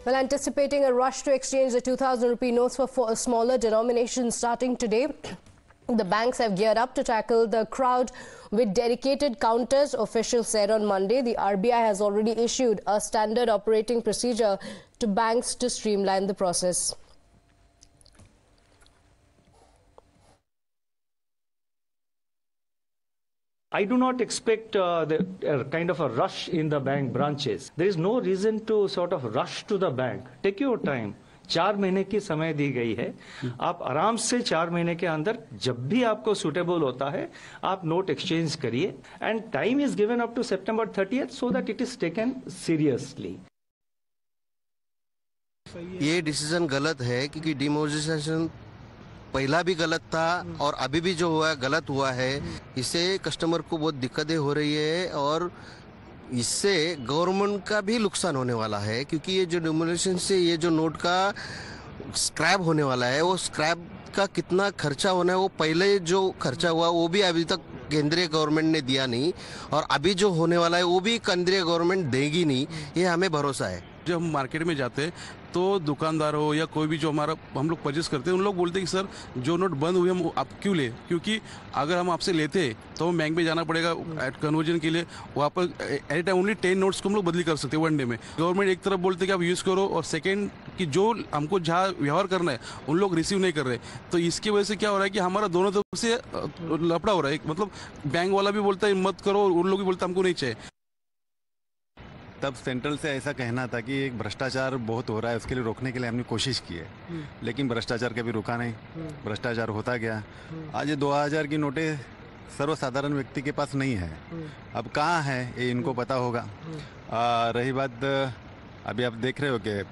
Well, anticipating a rush to exchange the 2,000 rupee notes for smaller denominations starting today, the banks have geared up to tackle the crowd with dedicated counters, officials said on Monday. The RBI has already issued a standard operating procedure to banks to streamline the process. I do not expect kind of a rush in the bank branches. There is no reason to sort of rush to the bank. Take your time. 4 महीने की समय दी गई है. आप आराम से 4 महीने के अंदर जब भी आपको सुटेबल होता है आप नोट एक्सचेंज करिए. And time is given up to September 30th so that it is taken seriously. ये डिसीजन गलत है क्योंकि डिमोनेटाइजेशन पहला भी गलत था और अभी भी जो हुआ है गलत हुआ है. इससे कस्टमर को बहुत दिक्कतें हो रही है और इससे गवर्नमेंट का भी नुकसान होने वाला है क्योंकि ये जो डिमोनेटाइजेशन से ये जो नोट का स्क्रैप होने वाला है वो स्क्रैप का कितना खर्चा होना है वो पहले जो खर्चा हुआ वो भी अभी तक केंद्रीय गवर्नमेंट ने दिया नहीं और अभी जो होने वाला है वो भी केंद्रीय गवर्नमेंट देगी नहीं. ये हमें भरोसा है. जब हम मार्केट में जाते हैं तो दुकानदार हो या कोई भी जो हमारा हम लोग परचेस करते हैं उन लोग बोलते हैं कि सर जो नोट बंद हुए हम आप क्यों ले, क्योंकि अगर हम आपसे लेते तो हम बैंक में जाना पड़ेगा कन्वर्जन के लिए. वहाँ पर एनी टाइम ओनली 10 नोट्स को हम लोग बदली कर सकते हैं 1 डे में. गवर्नमेंट एक तरफ बोलते हैं कि आप यूज़ करो और सेकेंड कि जो हमको जहाँ व्यवहार करना है उन लोग रिसीव नहीं कर रहे. तो इसकी वजह से क्या हो रहा है कि हमारा दोनों तरफ से लफड़ा हो रहा है. मतलब बैंक वाला भी बोलता है मत करो और उन लोग भी बोलते हैं हमको नहीं चाहिए. तब सेंट्रल से ऐसा कहना था कि एक भ्रष्टाचार बहुत हो रहा है उसके लिए रोकने के लिए हमने कोशिश की है लेकिन भ्रष्टाचार कभी रुका नहीं. भ्रष्टाचार होता गया. आज ये 2000 की नोटें सर्वसाधारण व्यक्ति के पास नहीं है. अब कहाँ है ये इनको पता होगा. रही बात अभी आप देख रहे हो कि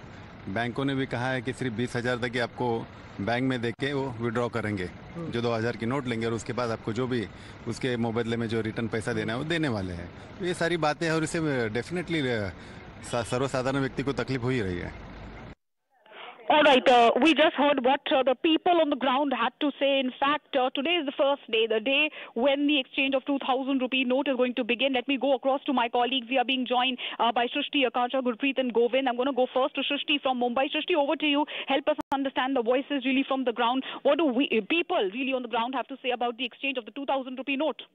बैंकों ने भी कहा है कि सिर्फ 20,000 तक ही आपको बैंक में देके वो विड्रॉ करेंगे जो 2000 की नोट लेंगे और उसके बाद आपको जो भी उसके मुबदले में जो रिटर्न पैसा देना है वो देने वाले हैं. ये सारी बातें हैं और इससे डेफिनेटली सर्वसाधारण व्यक्ति को तकलीफ हो ही रही है. All right, we just heard what the people on the ground had to say. In fact, today is the first day, the day when the exchange of 2,000 rupee note is going to begin. Let me go across to my colleagues. We are being joined by Shrishti, Akansha, Gurpreet and Govind. I'm going to go first to Shrishti from Mumbai. Shrishti, over to you. Help us understand the voices really from the ground. What do people really on the ground have to say about the exchange of the 2,000 rupee note?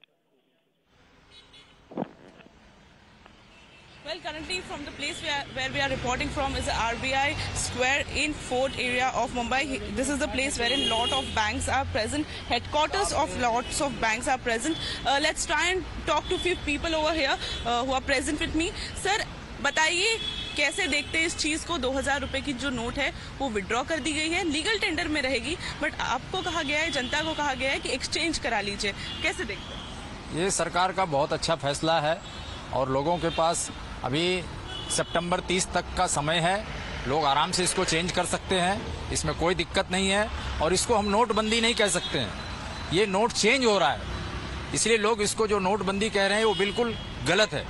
Well, currently from the place where we are reporting from is the RBI Square in Fort area of Mumbai. This is the place wherein lot of banks are present. Headquarters of lots of banks are present. Let's try and talk to few people over here who are present with me. Sir, बताइए कैसे देखते हैं इस चीज़ को. 2000 रुपए की जो note है वो विड्रॉ कर दी गई है, लीगल टेंडर में रहेगी, बट आपको कहा गया है, जनता को कहा गया है कि एक्सचेंज करा लीजिए. कैसे देखते हैं? ये सरकार का बहुत अच्छा फैसला है और लोगों के पास अभी सितंबर 30 तक का समय है. लोग आराम से इसको चेंज कर सकते हैं, इसमें कोई दिक्कत नहीं है. और इसको हम नोटबंदी नहीं कह सकते हैं, ये नोट चेंज हो रहा है. इसलिए लोग इसको जो नोटबंदी कह रहे हैं वो बिल्कुल गलत है.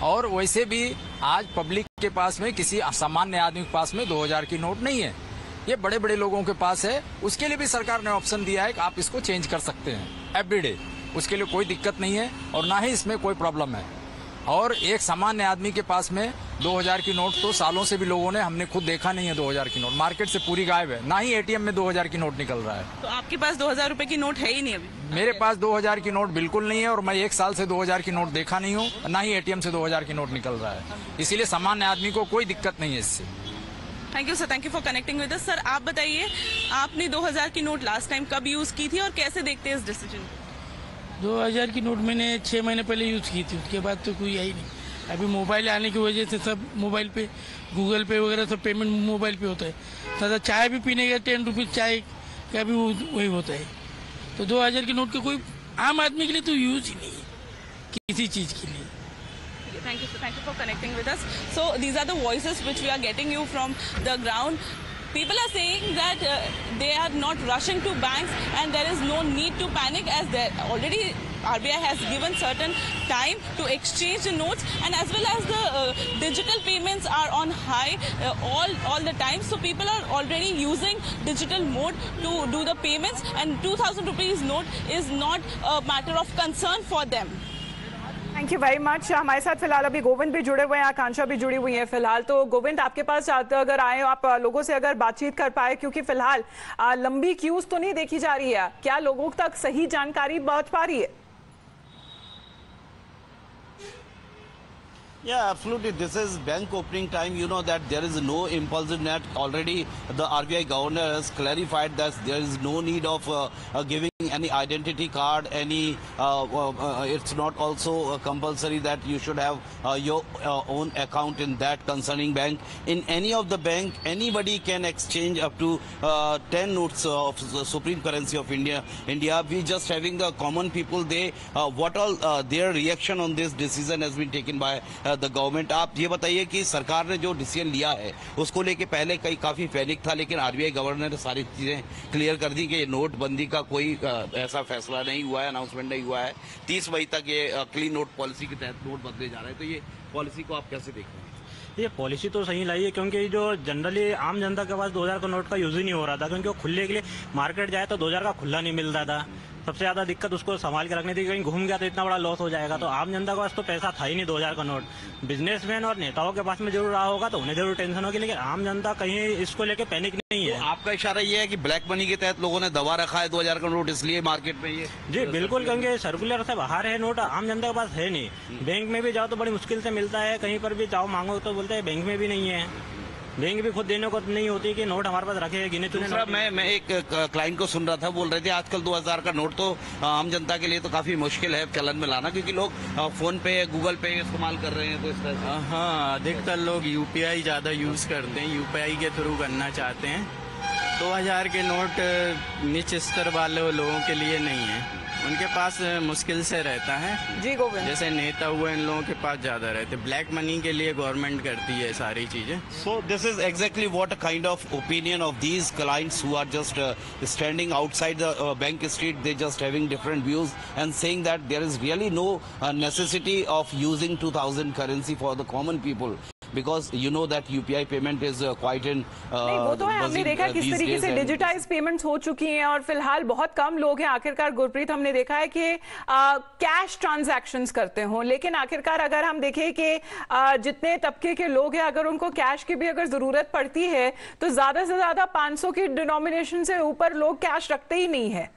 और वैसे भी आज पब्लिक के पास में, किसी सामान्य आदमी के पास में 2000 की नोट नहीं है. ये बड़े बड़े लोगों के पास है. उसके लिए भी सरकार ने ऑप्शन दिया है कि आप इसको चेंज कर सकते हैं एवरीडे. उसके लिए कोई दिक्कत नहीं है और ना ही इसमें कोई प्रॉब्लम है. और एक सामान्य आदमी के पास में 2000 की नोट तो सालों से भी लोगों ने, हमने खुद देखा नहीं है 2000 की नोट. मार्केट से पूरी गायब है, ना ही एटीएम में 2000 की नोट निकल रहा है. तो आपके पास 2000 रुपए की नोट है ही नहीं अभी? मेरे पास 2000 की नोट बिल्कुल नहीं है और मैं 1 साल से 2000 की नोट देखा नहीं हूँ, ना ही एटीएम से 2000 की नोट निकल रहा है. इसीलिए सामान्य आदमी को कोई दिक्कत नहीं है इससे. Thank you sir, thank you for connecting with us. Sir, आप बताइए, आपने 2000 की नोट लास्ट टाइम कब यूज की थी और कैसे देखते हैं इस डिसीजन? 2000 की नोट मैंने 6 महीने पहले यूज की थी, उसके बाद तो कोई आई नहीं. अभी मोबाइल आने की वजह से सब मोबाइल पे, गूगल पे वगैरह सब पेमेंट मोबाइल पे होता है. ज़्यादा चाय भी पीने का 10 रुपीज़ चाय का भी वही होता है. तो 2000 की नोट का कोई आम आदमी के लिए तो यूज ही नहीं है किसी चीज़ के लिए. Thank you for connecting with us. So these are the voices which we are getting you from the ground. People are saying that they are not rushing to banks and there is no need to panic as there already RBI has given certain time to exchange the notes, and as well as the digital payments are on high all the time. So people are already using digital mode to do the payments, and 2000 rupees note is not a matter of concern for them. Thank you very much. हमारे साथ फिलहाल अभी गोविंद भी जुड़े हुए हैं, आकांक्षा भी जुड़ी हुई है फिलहाल। तो गोविंद, आपके पास अगर आए, आप लोगों से अगर बातचीत कर पाए, क्योंकि फिलहाल लंबी क्यूज तो नहीं देखी जा रही है, क्या लोगों तक सही जानकारी पहुंच पा रही है? Yeah, absolutely. This is bank opening time. You know that there is no impulsiveness. Already the RBI governor has clarified that there is no need of giving any identity card, it's not also compulsory that you should have your own account in that concerning bank. In any of the bank, anybody can exchange up to 10 notes of the supreme currency of India. We just having the common people, what all their reaction on this decision has been taken by the government. आप ये बताइए कि सरकार ने जो decision लिया है उसको लेके पहले काफी पैनिक था, लेकिन आरबीआई गवर्नर ने सारी चीजें क्लियर कर दी कि ये नोटबंदी का कोई ऐसा फैसला नहीं हुआ है, अनाउंसमेंट नहीं हुआ है। 30 मई तक ये क्लीन नोट पॉलिसी के तहत नोट बदले जा रहे हैं। तो ये पॉलिसी को आप कैसे देख रहे हैं? ये पॉलिसी तो सही लाई है, क्योंकि जो जनरली आम जनता के पास 2000 का नोट का यूज ही नहीं हो रहा था, क्योंकि वो खुले के लिए मार्केट जाए तो 2000 का खुला नहीं मिलता था। सबसे ज्यादा दिक्कत उसको संभाल के रखनी थी, कहीं घूम गया तो इतना बड़ा लॉस हो जाएगा। तो आम जनता के पास तो पैसा था ही नहीं 2000 का नोट। बिजनेसमैन और नेताओं के पास में जरूर रहा होगा तो उन्हें जरूर टेंशन होगी, लेकिन आम जनता कहीं इसको लेके पैनिक नहीं है। तो आपका इशारा ये है कि ब्लैक मनी के तहत लोगों ने दबा रखा है 2000 का नोट, इसलिए मार्केट में ये? जी बिल्कुल, क्योंकि सर्कुलर से बाहर है नोट, आम जनता के पास है नहीं। बैंक में भी जाओ तो बड़ी मुश्किल से मिलता है, कहीं पर भी जाओ मांगो तो बोलते हैं बैंक में भी नहीं है। बैंक भी खुद देने को नहीं होती कि नोट हमारे पास रखे गिने चुने। मैं एक क्लाइंट को सुन रहा था, बोल रहे थे आजकल 2000 का नोट तो आम जनता के लिए तो काफी मुश्किल है चलन में लाना, क्योंकि लोग फोन पे गूगल पे इस्तेमाल कर रहे हैं। तो इस तरह हाँ, अधिकतर लोग यूपीआई ज्यादा यूज करते हैं, यूपीआई के थ्रू करना चाहते हैं। 2000 के नोट निच स्तर वाले लोगों के लिए नहीं है, उनके पास मुश्किल से रहता है। जी गोविंद, जैसे नेता हुए इन लोगों के पास ज्यादा रहते। ब्लैक मनी के लिए गवर्नमेंट करती है सारी चीजें। So this is exactly what a kind of opinion of these clients who are just standing outside the bank street. They just having different views and saying that there is really no necessity of using 2000 currency for the common people. Because you know that UPI payment is quite in नहीं, वो तो है, हमने देखा किस तरीके से digitise payments हो चुकी हैं और फिलहाल बहुत कम लोग हैं आखिरकार गुरप्रीत हमने देखा है कि कैश ट्रांजैक्शंस करते हों। लेकिन आखिरकार अगर हम देखें कि जितने तबके के लोग हैं, अगर उनको कैश की भी अगर जरूरत पड़ती है तो ज्यादा से ज्यादा 500 की डिनोमिनेशन से ऊपर लोग कैश रखते ही नहीं है।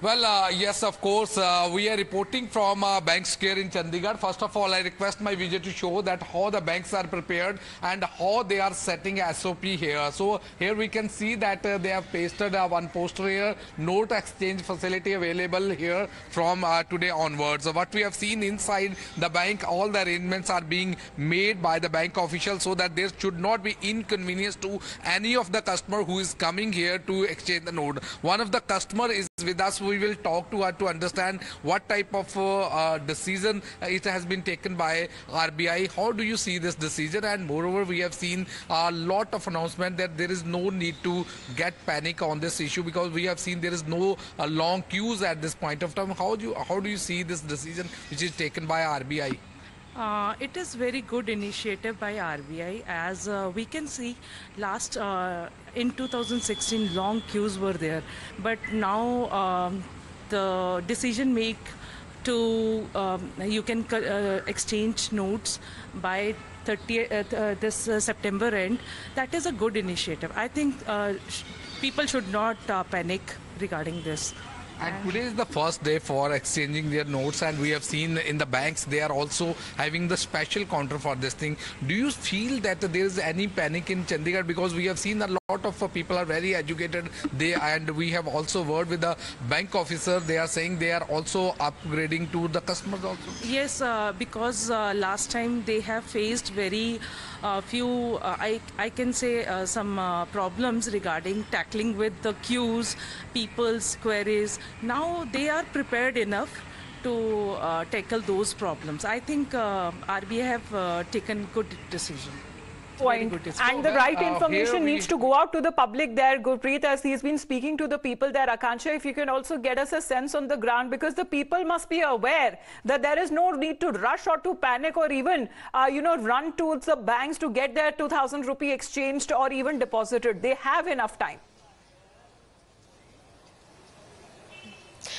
Well, yes, of course, we are reporting from Bank Square in Chandigarh. First of all, I request my visit to show that how the banks are prepared and how they are setting SOP here. So here we can see that they have pasted one poster here, note exchange facility available here from today onwards. So what we have seen inside the bank, all the arrangements are being made by the bank officials so that there should not be inconvenience to any of the customer who is coming here to exchange the note. One of the customer is with us. We will talk to her to understand what type of decision it has been taken by RBI. How do you see this decision? And moreover, we have seen a lot of announcement that there is no need to get panic on this issue, because we have seen there is no long queues at this point of time. How do you see this decision which is taken by RBI? It is very good initiative by RBI, as we can see last in 2016 long queues were there, but now the decision make to you can exchange notes by 30 this September end. That is a good initiative. I think people should not panic regarding this. And today is the first day for exchanging their notes, and we have seen in the banks they are also having the special counter for this thing. Do you feel that there is any panic in Chandigarh? Because we have seen a lot of people are very educated, and we have also word with the bank officer. They are saying they are also upgrading to the customers also. Yes, because last time they have faced very few, I can say some problems regarding tackling with the queues, people's queries. Now they are prepared enough to tackle those problems. I think RBI have taken good decision. Point. And the right information needs to go out to the public there, Gurpreet, as he's been speaking to the people there. Akansha, if you can also get us a sense on the ground, because the people must be aware that there is no need to rush or to panic or even, run to the banks to get their 2000 rupee exchanged or even deposited. They have enough time.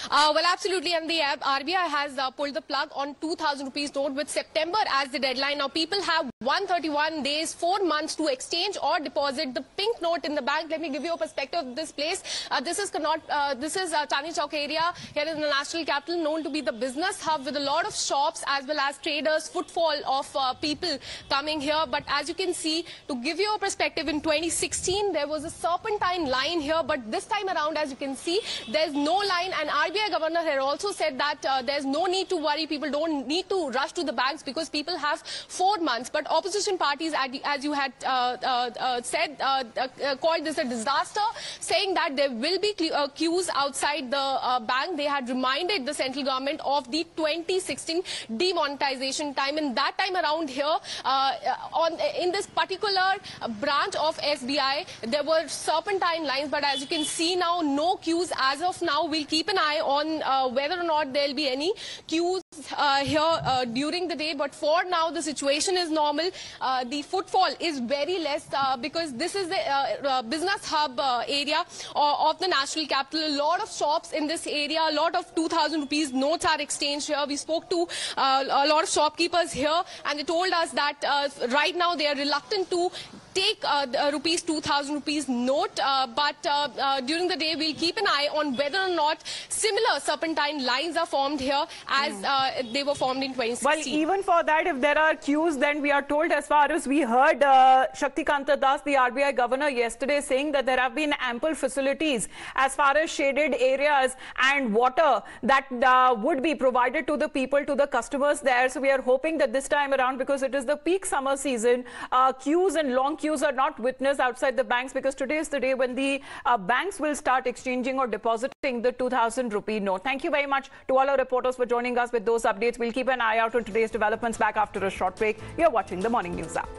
Well, absolutely, and the RBI has pulled the plug on 2,000 rupees note with September as the deadline. Now, people have 131 days, 4 months to exchange or deposit the pink note in the bank. Let me give you a perspective of this place. This is Chandni Chowk area here in the national capital, known to be the business hub with a lot of shops as well as traders, footfall of people coming here. But as you can see, to give you a perspective, in 2016 there was a serpentine line here, but this time around, as you can see, there's no line. And RBI governor had also said that there's no need to worry, people don't need to rush to the banks because people have 4 months. But opposition parties, as you had said, called this a disaster, saying that there will be queues outside the bank. They had reminded the central government of the 2016 demonetization time, and that time around here in this particular branch of SBI there were serpentine lines, but as you can see now, no queues as of now. We'll keep an eye on whether or not there'll be any queues here during the day, but for now the situation is normal. The footfall is very less because this is the business hub area of the national capital. A lot of shops in this area, a lot of 2,000 rupees notes are exchanged here. We spoke to a lot of shopkeepers here, and they told us that right now they are reluctant to take rupees 2,000 rupees note, but during the day we'll keep an eye on whether or not similar serpentine lines are formed here as they were formed in 2016. Well, even for that, if there are queues, then we are told, as far as we heard Shaktikanta Das, the RBI governor, yesterday saying that there have been ample facilities as far as shaded areas and water that would be provided to the people, to the customers there. So we are hoping that this time around, because it is the peak summer season, queues and long queues are not witnessed outside the banks, because today is the day when the banks will start exchanging or depositing the 2,000 rupee note. Thank you very much to all our reporters for joining us with those updates. We'll keep an eye out on today's developments. Back after a short break. You're watching the Morning News app.